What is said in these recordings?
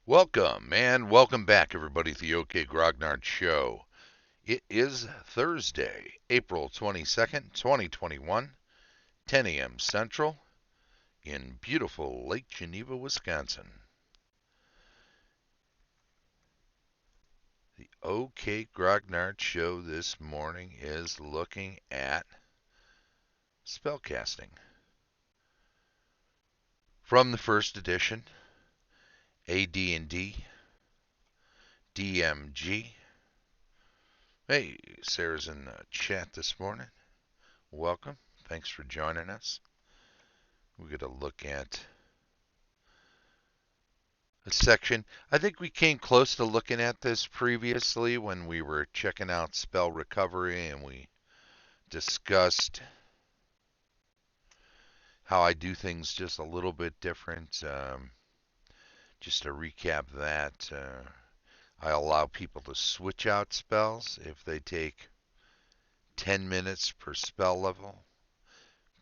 Welcome and welcome back, everybody, to the OK Grognard Show. It is Thursday, April 22nd, 2021, 10 a.m. Central, in beautiful Lake Geneva, Wisconsin. The OK Grognard Show this morning is looking at spellcasting. From the first edition, AD&D DMG. Hey, Sarah's in the chat this morning. Welcome. Thanks for joining us. We're going to look at a section. I think we came close to looking at this previously when we were checking out spell recovery, and we discussed how I do things just a little bit different. Just to recap that, I allow people to switch out spells if they take 10 minutes per spell level.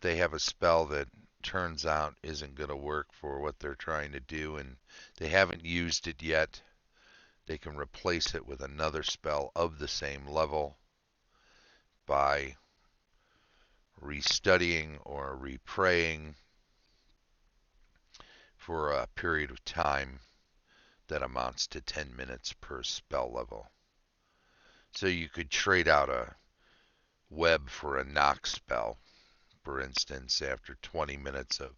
They have a spell that turns out isn't going to work for what they're trying to do, and they haven't used it yet. They can replace it with another spell of the same level by restudying or repraying for a period of time that amounts to 10 minutes per spell level. So you could trade out a web for a knock spell, for instance, after 20 minutes of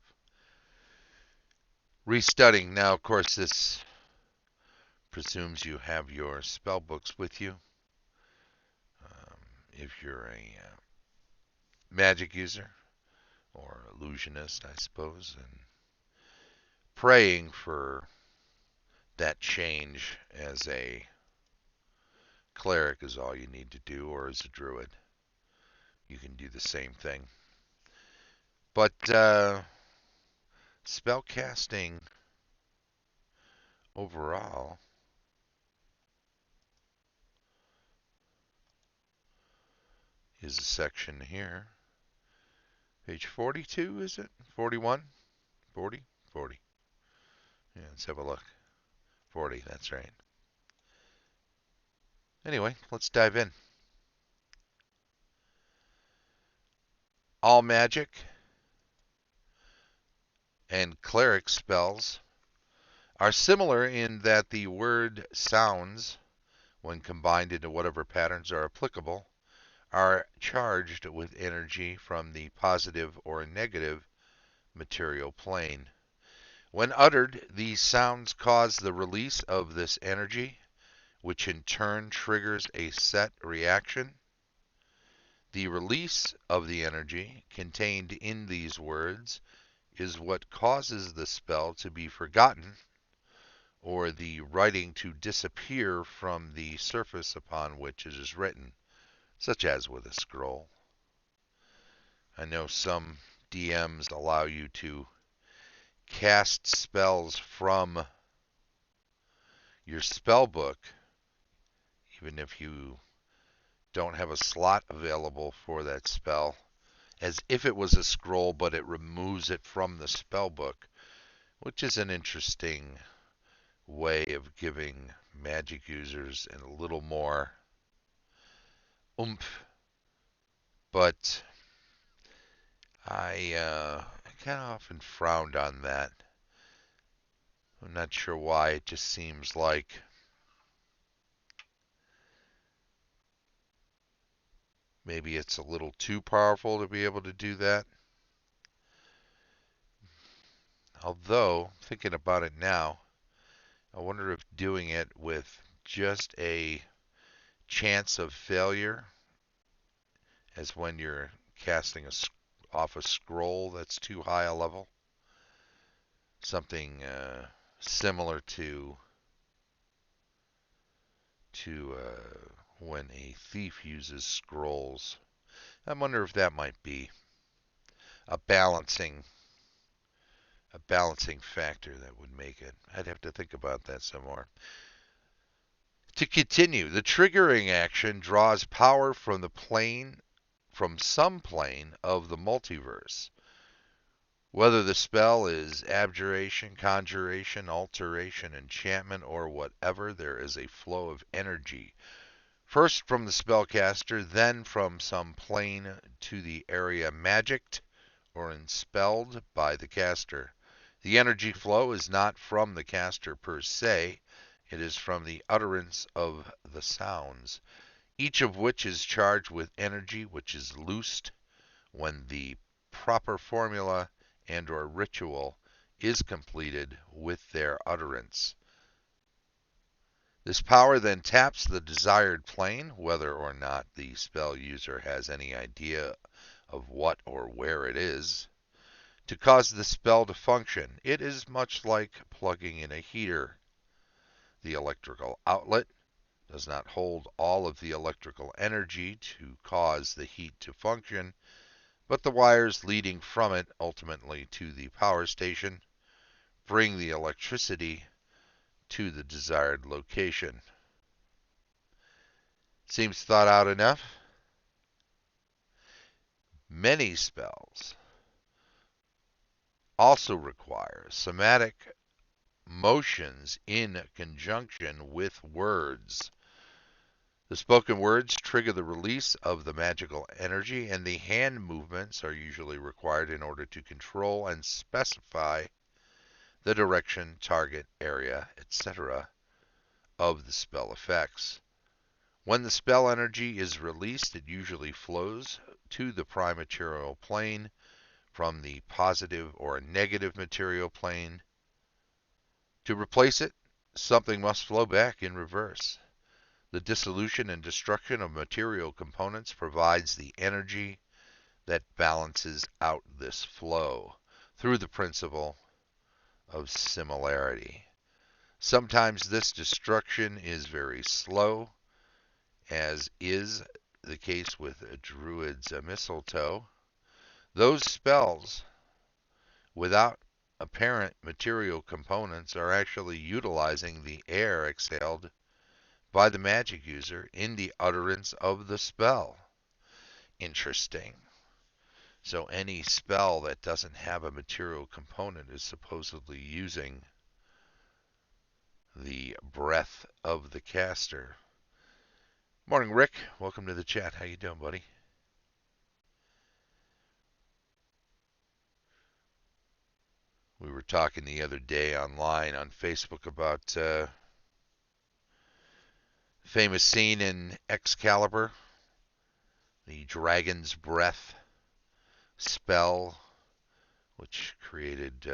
restudying. Now, of course, this presumes you have your spell books with you. If you're a magic user or illusionist, I suppose, and praying for that change as a cleric is all you need to do, or as a druid. You can do the same thing. But spell casting overall is a section here. Page 42, is it? 41? 40? 40. Yeah, let's have a look. 40, that's right. Anyway, let's dive in. All magic and cleric spells are similar in that the word sounds, when combined into whatever patterns are applicable, are charged with energy from the positive or negative material plane. When uttered, these sounds cause the release of this energy, which in turn triggers a set reaction. The release of the energy contained in these words is what causes the spell to be forgotten, or the writing to disappear from the surface upon which it is written, such as with a scroll. I know some DMs allow you to cast spells from your spell book, even if you don't have a slot available for that spell, as if it was a scroll, but it removes it from the spell book, which is an interesting way of giving magic users a little more oomph. But I kind of often frowned on that. I'm not sure why. It just seems like maybe it's a little too powerful to be able to do that. Although, thinking about it now, I wonder if doing it with just a chance of failure, as when you're casting off a scroll that's too high a level, something similar to when a thief uses scrolls. I wonder if that might be a balancing factor that would make it. I'd have to think about that some more. To continue, the triggering action draws power from some plane of the multiverse, Whether the spell is abjuration, conjuration, alteration, enchantment, or whatever, there is a flow of energy. First from the spellcaster, then from some plane to the area magicked or enspelled by the caster. The energy flow is not from the caster per se, it is from the utterance of the sounds, each of which is charged with energy which is loosed when the proper formula and or ritual is completed with their utterance. This power then taps the desired plane, whether or not the spell user has any idea of what or where it is, to cause the spell to function. It is much like plugging in a heater. The electrical outlet does not hold all of the electrical energy to cause the heat to function, but the wires leading from it ultimately to the power station bring the electricity to the desired location. Seems thought out enough? Many spells also require somatic motions in conjunction with words. The spoken words trigger the release of the magical energy, and the hand movements are usually required in order to control and specify the direction, target, area, etc. of the spell effects. When the spell energy is released, it usually flows to the prime material plane from the positive or negative material plane. To replace it, something must flow back in reverse. The dissolution and destruction of material components provides the energy that balances out this flow through the principle of similarity. Sometimes this destruction is very slow, as is the case with a druid's mistletoe. Those spells without apparent material components are actually utilizing the air exhaled by the magic user in the utterance of the spell. Interesting. So any spell that doesn't have a material component is supposedly using the breath of the caster. Morning, Rick. Welcome to the chat. How you doing, buddy? We were talking the other day online on Facebook about famous scene in Excalibur, the dragon's breath spell, which created.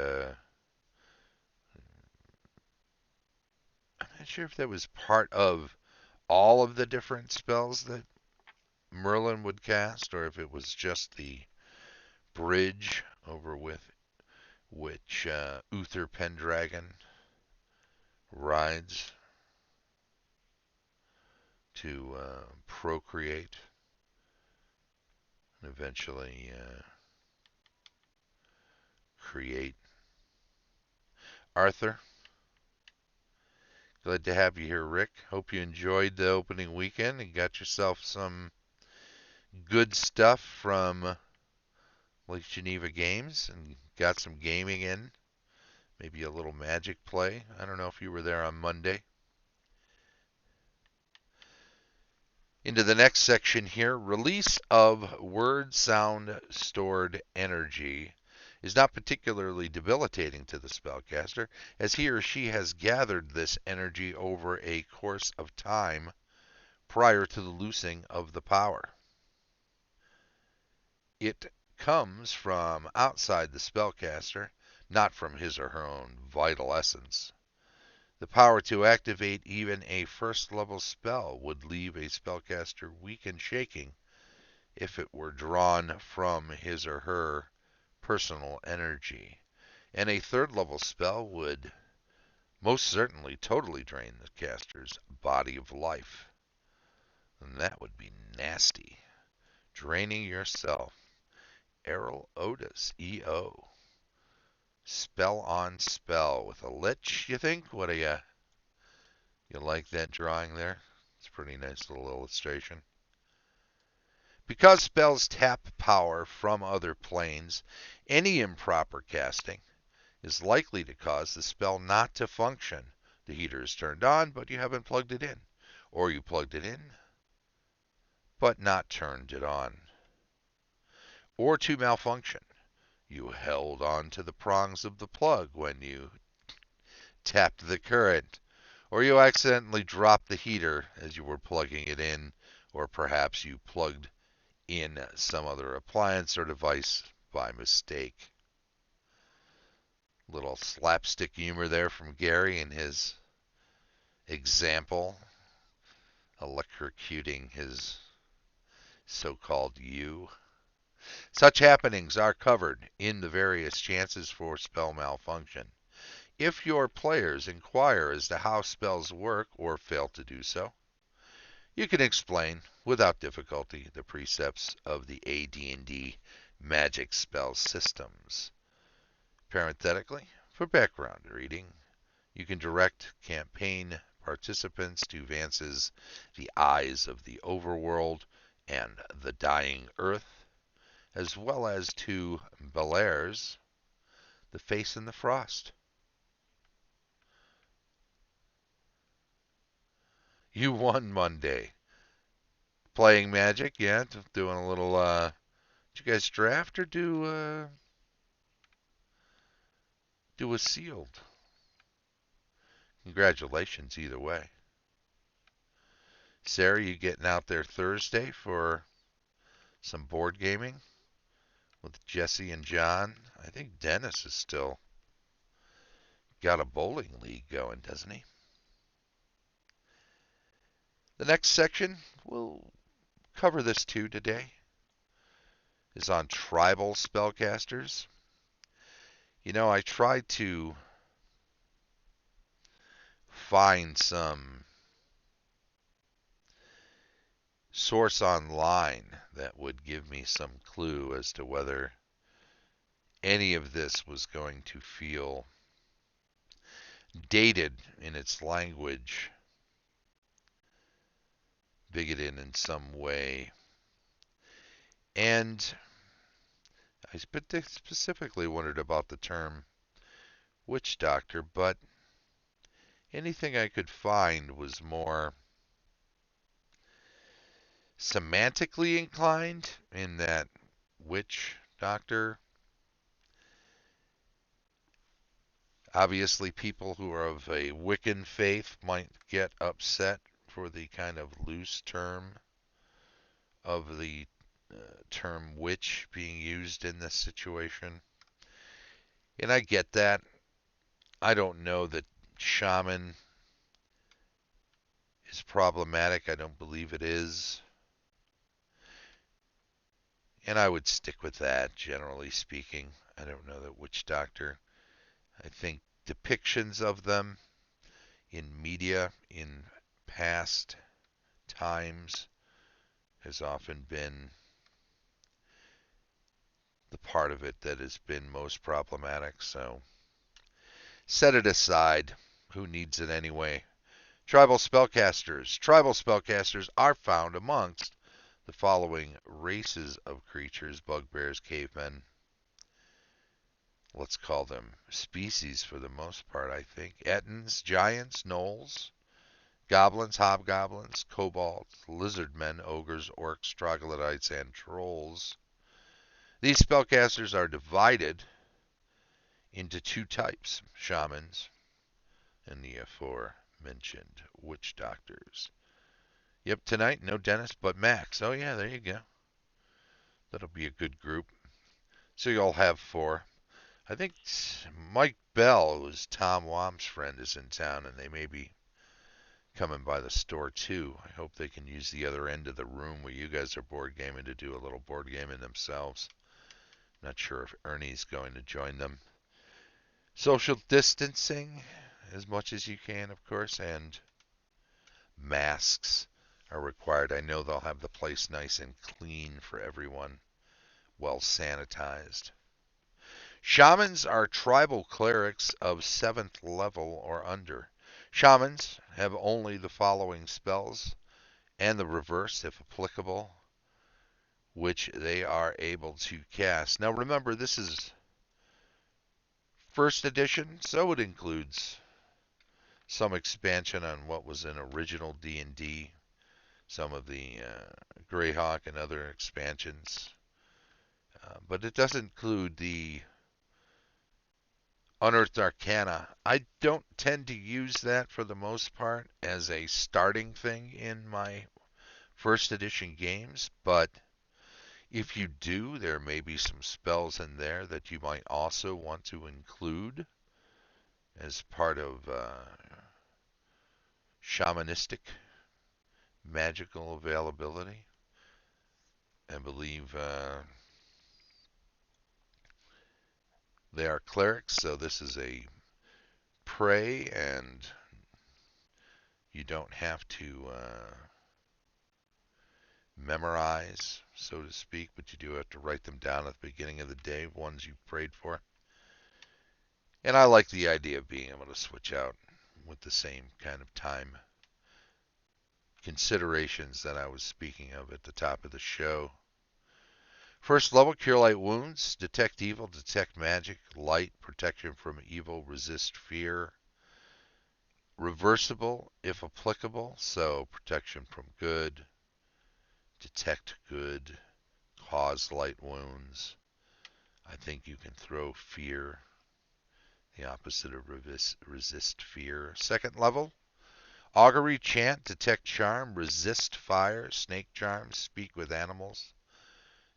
I'm not sure if that was part of all of the different spells that Merlin would cast, or if it was just the bridge over with which Uther Pendragon rides to procreate and eventually create. Arthur, glad to have you here, Rick. Hope you enjoyed the opening weekend and got yourself some good stuff from Lake Geneva Games and got some gaming in. Maybe a little Magic play. I don't know if you were there on Monday. Into the next section here, release of word sound stored energy is not particularly debilitating to the spellcaster, as he or she has gathered this energy over a course of time prior to the loosing of the power. It comes from outside the spellcaster, not from his or her own vital essence. The power to activate even a first level spell would leave a spellcaster weak and shaking if it were drawn from his or her personal energy. And a third level spell would most certainly totally drain the caster's body of life. And that would be nasty. Draining yourself. Errol Otis, EO. Spell on spell with a lich, you think? What do you like that drawing there? It's a pretty nice little illustration. Because spells tap power from other planes, any improper casting is likely to cause the spell not to function. The heater is turned on, but you haven't plugged it in. Or you plugged it in, but not turned it on. Or to malfunction. You held on to the prongs of the plug when you tapped the current. Or you accidentally dropped the heater as you were plugging it in. Or perhaps you plugged in some other appliance or device by mistake. Little slapstick humor there from Gary in his example, electrocuting his so-called you. Such happenings are covered in the various chances for spell malfunction. If your players inquire as to how spells work or fail to do so, you can explain without difficulty the precepts of the AD&D magic spell systems. Parenthetically, for background reading, you can direct campaign participants to Vance's The Eyes of the Overworld and The Dying Earth, as well as to Belair's The Face in the Frost. You won Monday. Playing Magic, yeah, doing a little, did you guys draft or do a sealed? Congratulations either way. Sarah, you getting out there Thursday for some board gaming with Jesse and John? I think Dennis is still got a bowling league going, doesn't he? The next section, we'll cover this too today, is on tribal spellcasters. You know, I tried to find some source online that would give me some clue as to whether any of this was going to feel dated in its language, bigoted in some way. And I specifically wondered about the term witch doctor, but anything I could find was more semantically inclined in that witch doctor. Obviously, people who are of a Wiccan faith might get upset for the kind of loose term of the term witch being used in this situation. And I get that. I don't know that shaman is problematic. I don't believe it is. And I would stick with that, generally speaking. I don't know that witch doctor. I think depictions of them in media in past times has often been the part of it that has been most problematic. So set it aside. Who needs it anyway? Tribal spellcasters. Tribal spellcasters are found amongst the following races of creatures: bugbears, cavemen. Let's call them species for the most part, I think. Ettins, giants, gnolls, goblins, hobgoblins, kobolds, lizardmen, ogres, orcs, troglodytes, and trolls. These spellcasters are divided into two types: shamans and the aforementioned witch doctors. Yep, tonight, no Dennis, but Max. Oh, yeah, there you go. That'll be a good group. So you'll have four. I think Mike Bell, who's Tom Wom's friend, is in town, and they may be coming by the store too. I hope they can use the other end of the room where you guys are board gaming to do a little board gaming themselves. Not sure if Ernie's going to join them. Social distancing as much as you can, of course, and masks are required. I know they'll have the place nice and clean for everyone, well sanitized. Shamans are tribal clerics of 7th level or under. Shamans have only the following spells, and the reverse if applicable. which they are able to cast. Now remember, this is first edition, so it includes some expansion on what was in original D&D, some of the Greyhawk and other expansions. But it does include the Unearthed Arcana. I don't tend to use that for the most part as a starting thing in my first edition games, but if you do, there may be some spells in there that you might also want to include as part of shamanistic magical availability. I believe they are clerics, so this is a pray, and you don't have to memorize, so to speak, but you do have to write them down at the beginning of the day, ones you prayed for. And I like the idea of being able to switch out with the same kind of time considerations that I was speaking of at the top of the show. First level, Cure Light Wounds, Detect Evil, Detect Magic, Light, Protection from Evil, Resist Fear. Reversible, if applicable, so protection from good, detect good, cause light wounds. I think you can throw fear, the opposite of resist fear. Second level, Augury, Chant, Detect Charm, Resist Fire, Snake Charm, Speak with Animals.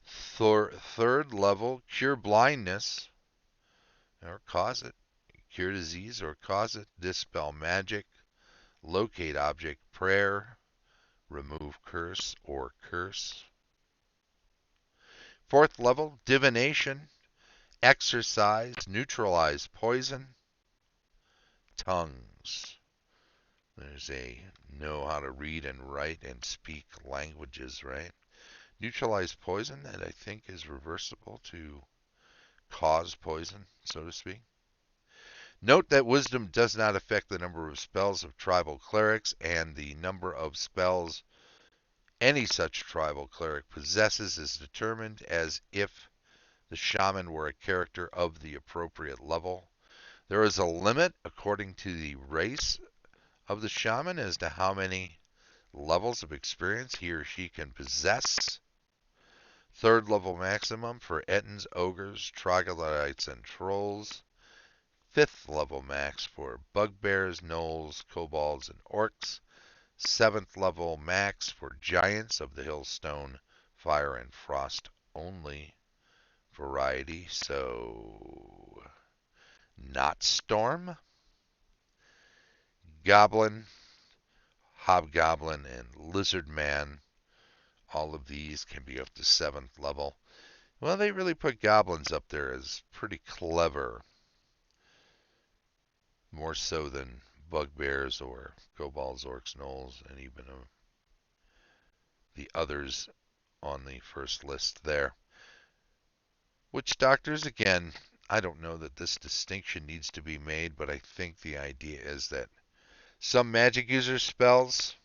Third level, Cure Blindness, or cause it. Cure disease or cause it. Dispel magic. Locate object. Prayer. Remove curse or curse. Fourth level, Divination. Exorcise. Neutralize poison. Tongues. There's a know how to read and write and speak languages, right? Neutralize poison, that I think is reversible to cause poison, so to speak. Note that wisdom does not affect the number of spells of tribal clerics, and the number of spells any such tribal cleric possesses is determined as if the shaman were a character of the appropriate level. There is a limit according to the race of the shaman as to how many levels of experience he or she can possess. Third level maximum for Ettins, Ogres, Troglodytes, and Trolls. Fifth level max for Bugbears, Gnolls, Kobolds, and Orcs. Seventh level max for Giants of the Hillstone, Fire, and Frost only variety. So, not Storm. Goblin, Hobgoblin, and Lizard Man. All of these can be up to 7th level. Well, they really put goblins up there as pretty clever. More so than bugbears or kobolds, orcs, gnolls, and even the others on the first list there. Witch doctors, again, I don't know that this distinction needs to be made, but I think the idea is that some magic user spells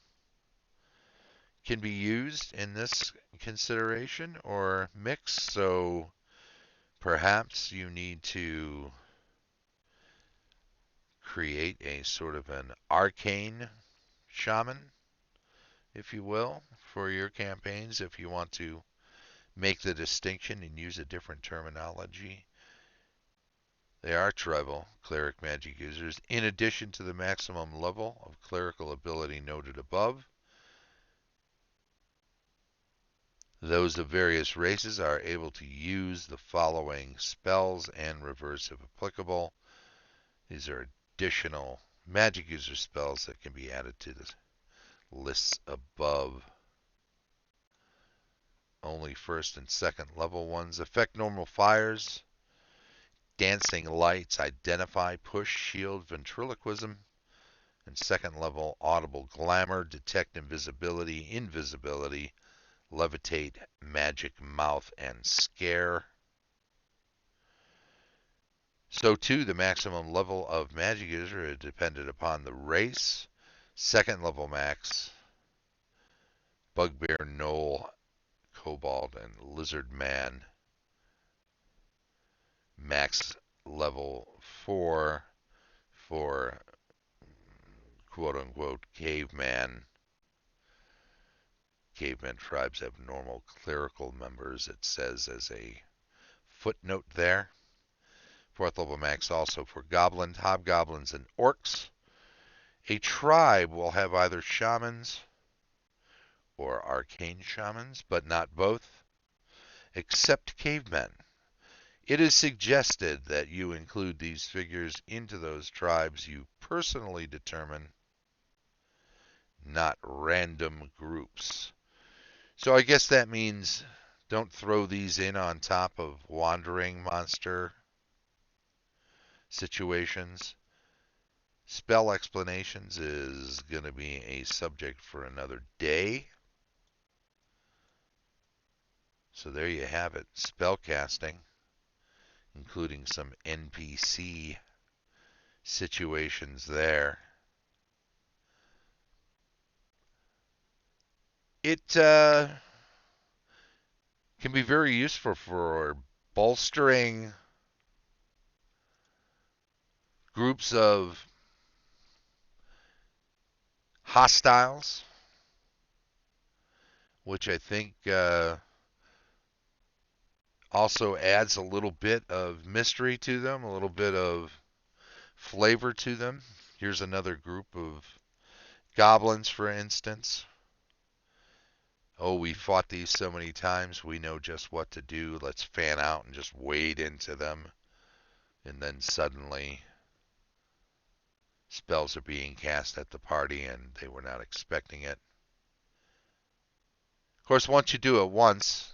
can be used in this consideration or mix, so perhaps you need to create a sort of an arcane shaman, if you will, for your campaigns if you want to make the distinction and use a different terminology. They are tribal cleric magic users. In addition to the maximum level of clerical ability noted above, those of various races are able to use the following spells and reverse if applicable. These are additional magic user spells that can be added to the lists above. Only first and second level ones. Affect normal fires. Dancing lights. Identify, push, shield, ventriloquism. And second level audible glamour. Detect invisibility, invisibility. Levitate, magic mouth, and scare. So too, the maximum level of magic user is dependent upon the race. Second level max, bugbear, gnoll, Kobold, and Lizard Man. Max level 4 for quote-unquote caveman. Caveman tribes have normal clerical members, it says as a footnote there. 4th level max also for goblins, hobgoblins, and orcs. A tribe will have either shamans or arcane shamans, but not both, except cavemen. It is suggested that you include these figures into those tribes you personally determine, not random groups. So I guess that means don't throw these in on top of wandering monster situations. Spell explanations is going to be a subject for another day. So there you have it, spell casting, including some NPC situations there. It can be very useful for bolstering groups of hostiles, which I think also adds a little bit of mystery to them, a little bit of flavor to them. Here's another group of goblins, for instance. Oh, we fought these so many times, we know just what to do. Let's fan out and just wade into them. And then suddenly spells are being cast at the party and they were not expecting it. Of course, once you do it once,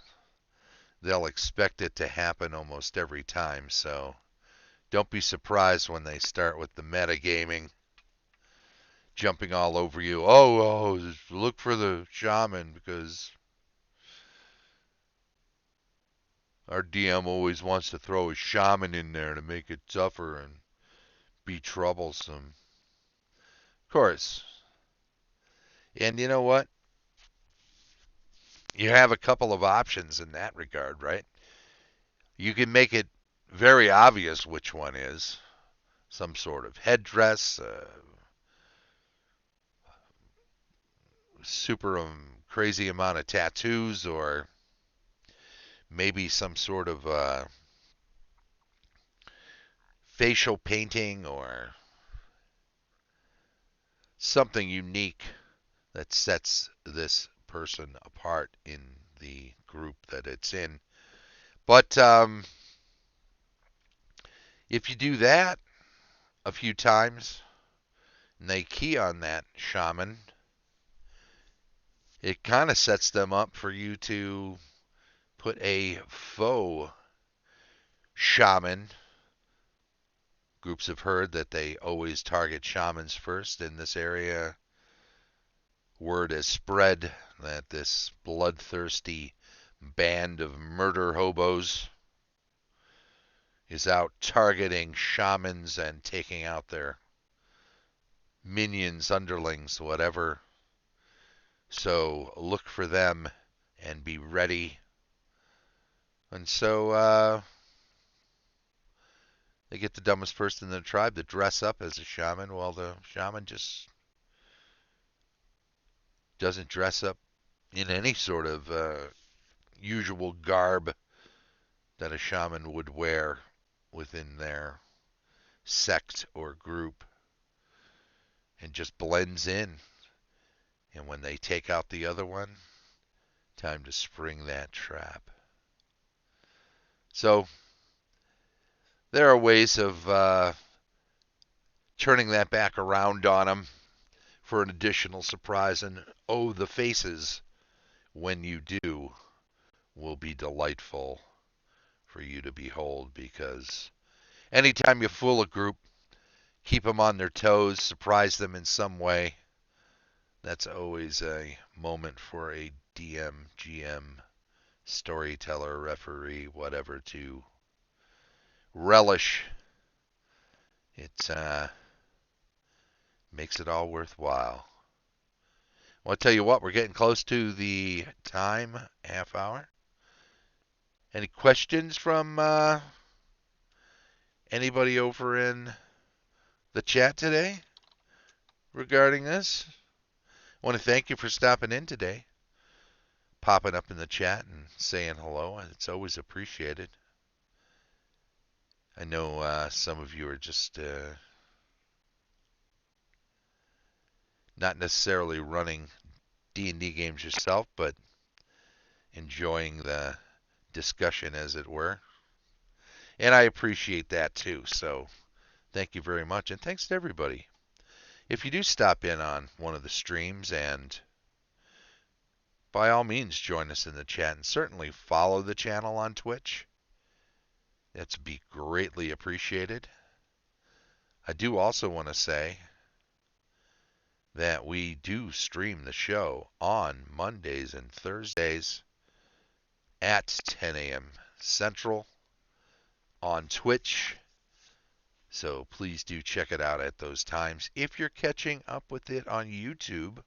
they'll expect it to happen almost every time, so don't be surprised when they start with the metagaming, jumping all over you. Oh, look for the shaman because our DM always wants to throw a shaman in there to make it tougher and be troublesome. Of course. And you know what? You have a couple of options in that regard, right? You can make it very obvious which one is. Some sort of headdress, super crazy amount of tattoos, or maybe some sort of facial painting or something unique that sets this person apart in the group that it's in. But if you do that a few times and they key on that shaman, it kind of sets them up for you to put a faux shaman. Groups have heard that they always target shamans first in this area. Word has spread that this bloodthirsty band of murder hobos is out targeting shamans and taking out their minions, underlings, whatever. So look for them and be ready. And so they get the dumbest person in the tribe to dress up as a shaman, while the shaman just doesn't dress up in any sort of usual garb that a shaman would wear within their sect or group, and just blends in. And when they take out the other one, time to spring that trap. So there are ways of turning that back around on them for an additional surprise. And oh, the faces when you do will be delightful for you to behold, because anytime you fool a group, keep them on their toes, surprise them in some way, that's always a moment for a DM, GM, storyteller, referee, whatever, to relish. It makes it all worthwhile. Well, I tell you what, we're getting close to the time, half hour. Any questions from anybody over in the chat today regarding this? I want to thank you for stopping in today, popping up in the chat and saying hello. It's always appreciated. I know some of you are just not necessarily running D&D games yourself, but enjoying the discussion, as it were. And I appreciate that too. So thank you very much. And thanks to everybody. If you do stop in on one of the streams, and by all means join us in the chat, and certainly follow the channel on Twitch. That's be greatly appreciated. I do also want to say that we do stream the show on Mondays and Thursdays at 10 a.m. Central on Twitch. So please do check it out at those times. If you're catching up with it on YouTube,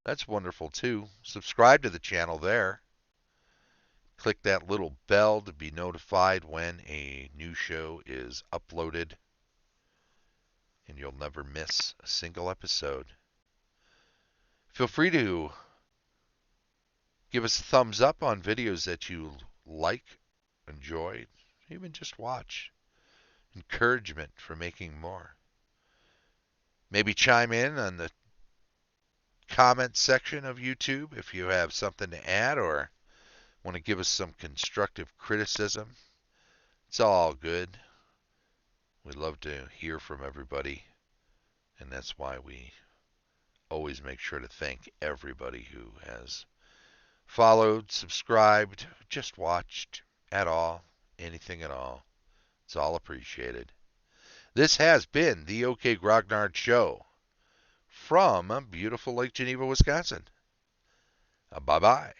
that's wonderful too. Subscribe to the channel there. Click that little bell to be notified when a new show is uploaded, and you'll never miss a single episode. Feel free to give us a thumbs up on videos that you like, enjoy, even just watch. Encouragement for making more. Maybe chime in on the comment section of YouTube if you have something to add or want to give us some constructive criticism. It's all good. We love to hear from everybody, and that's why we always make sure to thank everybody who has followed, subscribed, just watched at all, anything at all. It's all appreciated. This has been the OK Grognard Show from beautiful Lake Geneva, Wisconsin. Bye-bye.